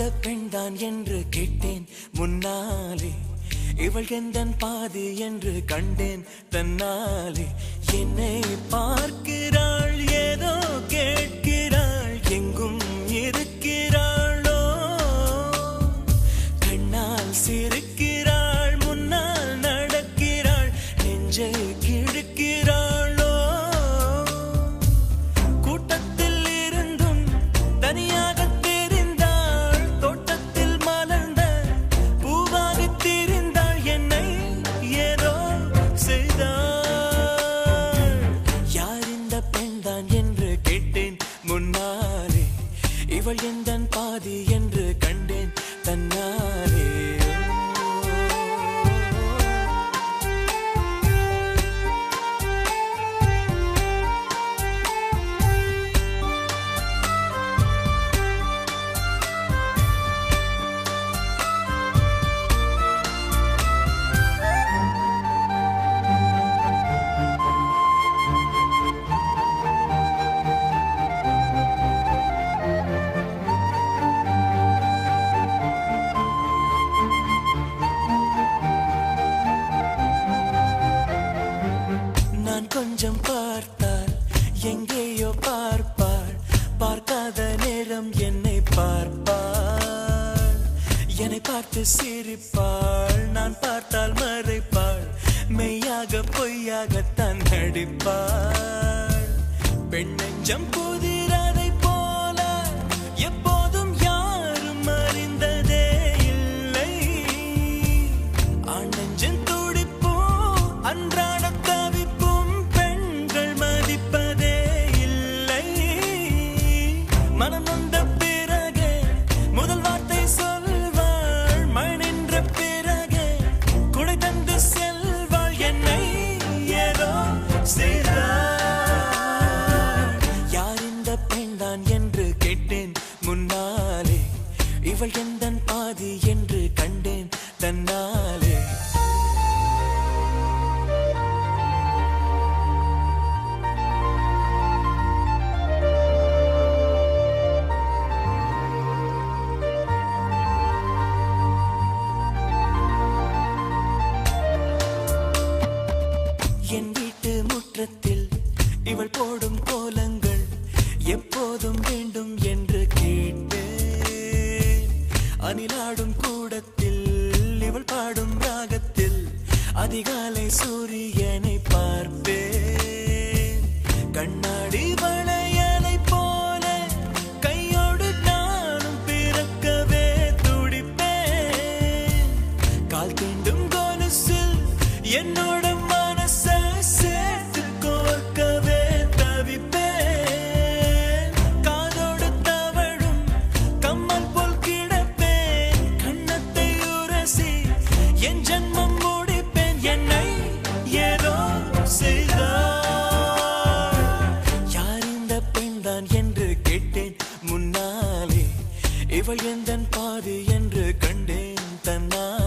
இந்த பெண்தான் என்று கேட்டேன் முன்னாலே, இவள் எந்தன் பாதி என்று கண்டேன் தன்னாலே. என்னை பார்க்கிறாள், ஏதோ கேட்கிறாள், எங்கும் இருக்கிறாளோ, கண்ணால் சிரிக்கிறாள், முன்னால் நடக்கிறாள், நெஞ்சை கிழக்கிறாளோ. கூட்டத்தில் இருந்தும் தனியாக முன்னாலே, இவள் எந்தன் பாதி என்று கண்டேன் தன்னாலே. கொஞ்சம் பார்த்தால் எங்கேயோ பார்ப்பாள், பார்க்காத நேரம் என்னை பார்ப்பாள், என்னை பார்த்து சிரிப்பாள், நான் பார்த்தால் மறைப்பாள், மெய்யாக பொய்யாகத்தான் நடிப்பாள். பெண் நெஞ்சம் புதிரதை போல எப்போதும் யாரும் அறிந்ததே இல்லை, ஆண் நெஞ்சம் துடிப்போ அன்றாட மனம் வந்த பிறகு முதல் வார்த்தை சொல்வாள், மழை நின்ற பிறகு குடை தந்து செல்வாள், என்னை ஏதோ செய்தாள். யார் இந்த பெண்தான் என்று கேட்டேன் முன்னாலே, இவள் எந்தன் பாதி என்று கண்டேன் தன்னாலே. என் வீட்டு முற்றத்தில் இவள் போடும் கோலங்கள் எப்போதும் வேண்டும் என்று கேட்டேன். அணிலாடும் கூடத்தில் இவள் பாடும் ராகத்தில் அதிகாலை சூரியனை பார்ப்பேன். கண்ணாடி வளையலை போல கையோடு நானும் பிறக்கவே துடிப்பேன். கால் தீண்டும் கொலுசில் என்னோட சேர்த்து கோர்க்கவே தவிப்பேன். காதோடு தவழும் கம்மல் போல் கிடப்பேன், கண்ணத்தை உரசி என் ஜன்மம் முடிப்பேன், என்னை ஏதோ செய்தாள். யார் இந்த பெண்தான் என்று கேட்டேன் முன்னாலே, இவள் எந்தன் பாதி என்று கண்டேன் தன்னாலே.